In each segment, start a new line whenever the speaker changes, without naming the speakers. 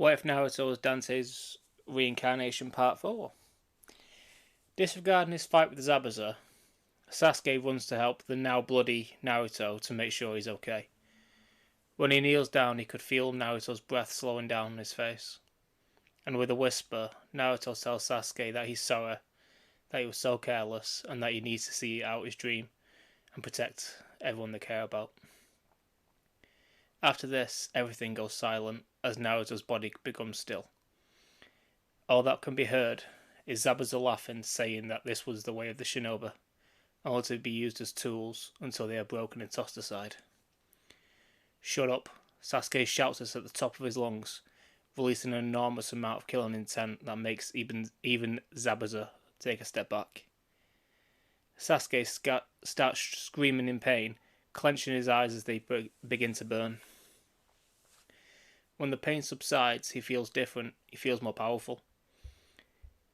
What if Naruto was Dante's reincarnation part 4? Disregarding his fight with Zabuza, Sasuke runs to help the now bloody Naruto to make sure he's okay. When he kneels down, he could feel Naruto's breath slowing down on his face. And with a whisper, Naruto tells Sasuke that he's sorry, that he was so careless, and that he needs to see out his dream and protect everyone they care about. After this, everything goes silent as Naruto's body becomes still. All that can be heard is Zabuza laughing, saying that this was the way of the shinobi, only to be used as tools until they are broken and tossed aside. Shut up, Sasuke shouts this at the top of his lungs, releasing an enormous amount of killing intent that makes even Zabuza take a step back. Sasuke starts screaming in pain, clenching his eyes as they begin to burn. When the pain subsides, he feels different, he feels more powerful.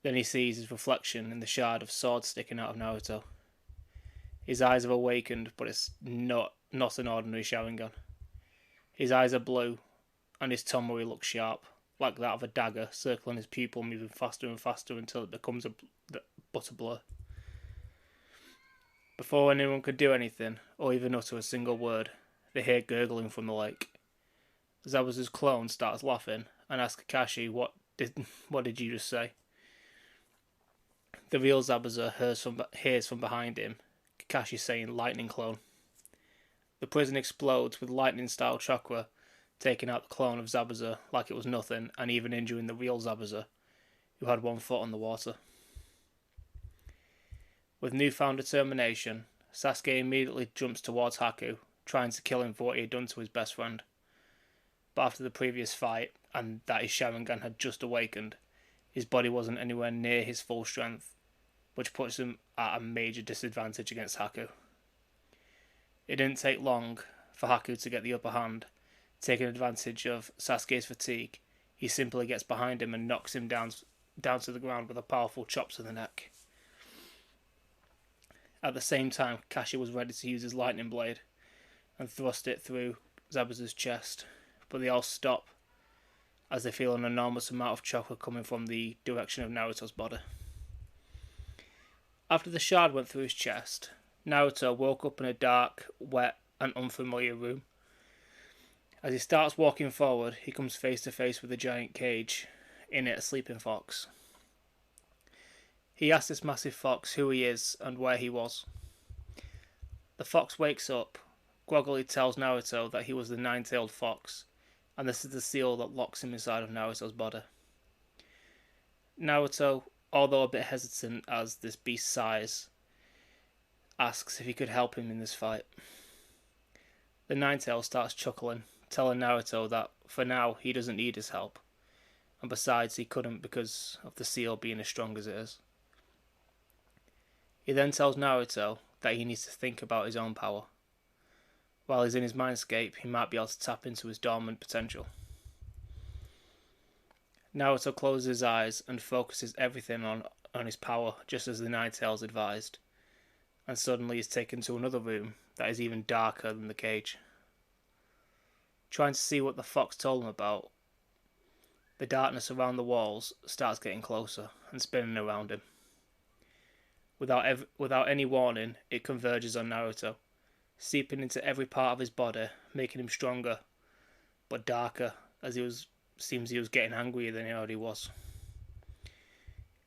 Then he sees his reflection in the shard of sword sticking out of Naruto. His eyes have awakened, but it's not an ordinary Sharingan. His eyes are blue, and his Tomori looks sharp, like that of a dagger, circling his pupil, moving faster and faster until it becomes but a blur. Before anyone could do anything, or even utter a single word, they hear gurgling from the lake. Zabuza's clone starts laughing and asks Kakashi, what did you just say? The real Zabuza hears from behind him, Kakashi saying lightning clone. The prison explodes with lightning-style chakra, taking out the clone of Zabuza like it was nothing, and even injuring the real Zabuza, who had one foot on the water. With newfound determination, Sasuke immediately jumps towards Haku, trying to kill him for what he had done to his best friend. But after the previous fight, and that his Sharingan had just awakened, his body wasn't anywhere near his full strength, which puts him at a major disadvantage against Haku. It didn't take long for Haku to get the upper hand. Taking advantage of Sasuke's fatigue, he simply gets behind him and knocks him down to the ground with a powerful chop to the neck. At the same time, Kakashi was ready to use his lightning blade and thrust it through Zabuza's chest, but they all stop as they feel an enormous amount of chakra coming from the direction of Naruto's body. After the shard went through his chest, Naruto woke up in a dark, wet, and unfamiliar room. As he starts walking forward, he comes face to face with a giant cage, in it a sleeping fox. He asks this massive fox who he is and where he was. The fox wakes up, groggily tells Naruto that he was the nine-tailed fox, and this is the seal that locks him inside of Naruto's body. Naruto, although a bit hesitant as this beast's size, asks if he could help him in this fight. The Ninetail starts chuckling, telling Naruto that for now he doesn't need his help, and besides he couldn't because of the seal being as strong as it is. He then tells Naruto that he needs to think about his own power. While he's in his mindscape, he might be able to tap into his dormant potential. Naruto closes his eyes and focuses everything on his power, just as the Ninetails advised, and suddenly is taken to another room that is even darker than the cage. Trying to see what the fox told him about, the darkness around the walls starts getting closer and spinning around him. Without any warning, it converges on Naruto, seeping into every part of his body, making him stronger, but darker, as he was getting angrier than he already was.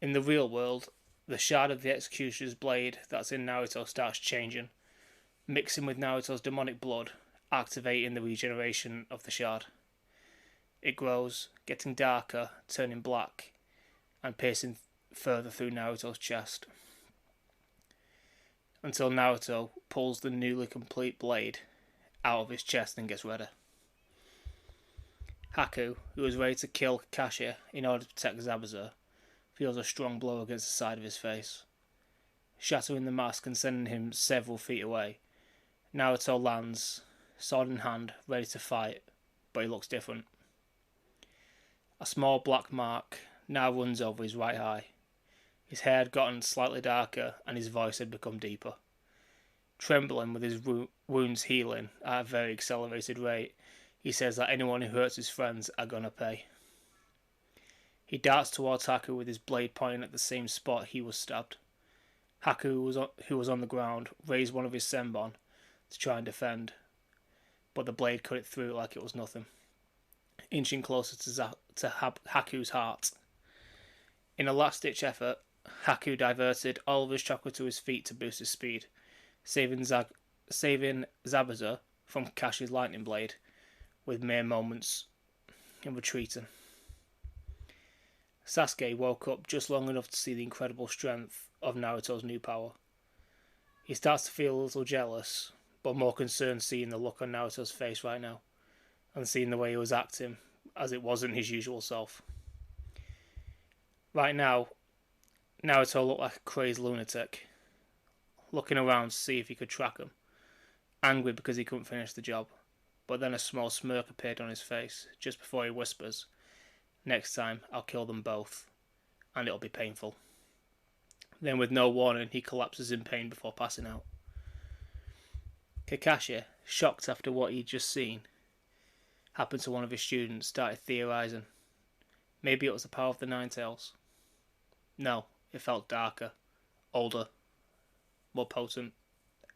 In the real world, the shard of the Executioner's blade that's in Naruto starts changing, mixing with Naruto's demonic blood, activating the regeneration of the shard. It grows, getting darker, turning black, and piercing further through Naruto's chest, until Naruto pulls the newly complete blade out of his chest and gets ready. Haku, who is ready to kill Kakashi in order to protect Zabuza, feels a strong blow against the side of his face, shattering the mask and sending him several feet away. Naruto lands, sword in hand, ready to fight, but he looks different. A small black mark now runs over his right eye. His hair had gotten slightly darker and his voice had become deeper. Trembling with his wounds healing at a very accelerated rate, he says that anyone who hurts his friends are gonna pay. He darts towards Haku with his blade pointing at the same spot he was stabbed. Haku, who was on the ground, raised one of his senbon to try and defend, but the blade cut it through like it was nothing, inching closer to Haku's heart. In a last-ditch effort, Haku diverted all of his chakra to his feet to boost his speed, saving Zabuza from Kakashi's lightning blade, with mere moments in retreating. Sasuke woke up just long enough to see the incredible strength of Naruto's new power. He starts to feel a little jealous, but more concerned seeing the look on Naruto's face right now, and seeing the way he was acting, as it wasn't his usual self. Right now, Naruto looked like a crazed lunatic, looking around to see if he could track him, angry because he couldn't finish the job, but then a small smirk appeared on his face just before he whispers, "Next time, I'll kill them both, and it'll be painful." Then with no warning, he collapses in pain before passing out. Kakashi, shocked after what he'd just seen happened to one of his students, started theorising. Maybe it was the power of the Nine Tails. No, it felt darker, older, more potent,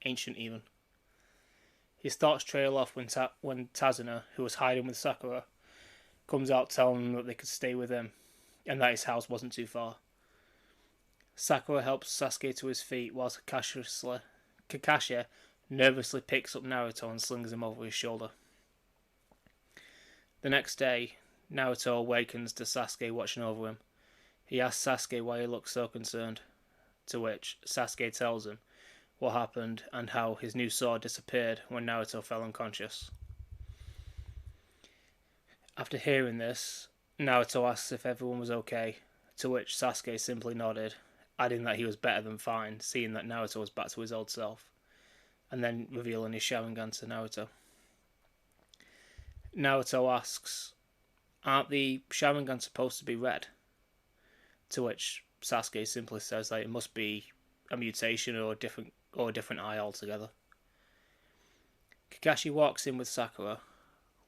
ancient even. His thoughts trail off when Tazuna, who was hiding with Sakura, comes out telling them that they could stay with him, and that his house wasn't too far. Sakura helps Sasuke to his feet whilst Kakashi nervously picks up Naruto and slings him over his shoulder. The next day, Naruto awakens to Sasuke watching over him. He asks Sasuke why he looks so concerned, to which Sasuke tells him what happened and how his new sword disappeared when Naruto fell unconscious. After hearing this, Naruto asks if everyone was okay, to which Sasuke simply nodded, adding that he was better than fine, seeing that Naruto was back to his old self, and then revealing his Sharingan to Naruto. Naruto asks, "Aren't the Sharingan supposed to be red?" To which Sasuke simply says that it must be a mutation or a different eye altogether. Kakashi walks in with Sakura,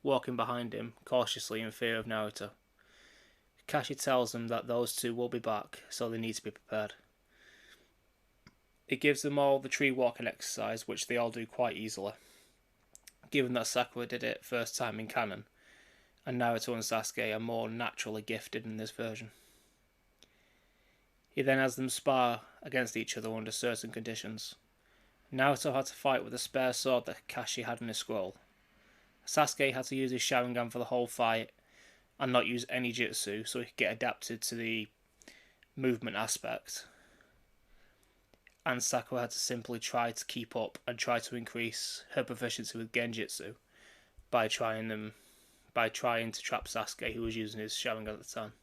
walking behind him cautiously in fear of Naruto. Kakashi tells them that those two will be back, so they need to be prepared. It gives them all the tree walking exercise, which they all do quite easily, given that Sakura did it first time in canon, and Naruto and Sasuke are more naturally gifted in this version. He then has them spar against each other under certain conditions. Naruto had to fight with a spare sword that Kakashi had in his scroll. Sasuke had to use his Sharingan for the whole fight and not use any jutsu so he could get adapted to the movement aspect. And Sakura had to simply try to keep up and try to increase her proficiency with Genjutsu by trying to trap Sasuke, who was using his Sharingan at the time.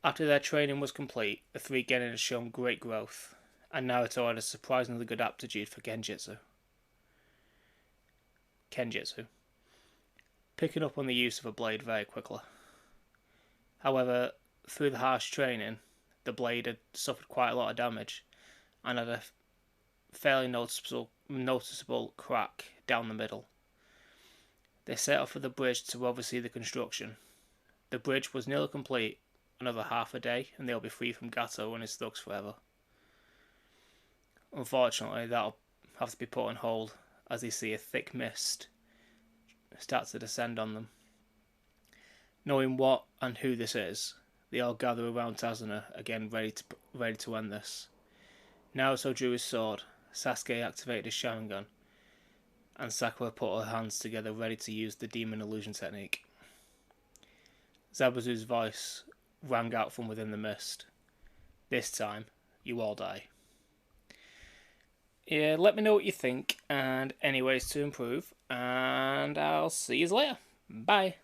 After their training was complete, the three Genin had shown great growth, and Naruto had a surprisingly good aptitude for Kenjutsu, picking up on the use of a blade very quickly. However, through the harsh training, the blade had suffered quite a lot of damage and had a fairly noticeable crack down the middle. They set off for the bridge to oversee the construction. The bridge was nearly complete, another half a day, and they'll be free from Gato and his thugs forever. Unfortunately, that'll have to be put on hold as they see a thick mist start to descend on them. Knowing what and who this is, they all gather around Tazuna again, ready to end this. Naruto drew his sword, Sasuke activated his Sharingan, and Sakura put her hands together ready to use the demon illusion technique. Zabuzu's voice rang out from within the mist. "This time, you all die." Yeah, let me know what you think and any ways to improve, and I'll see you later. Bye.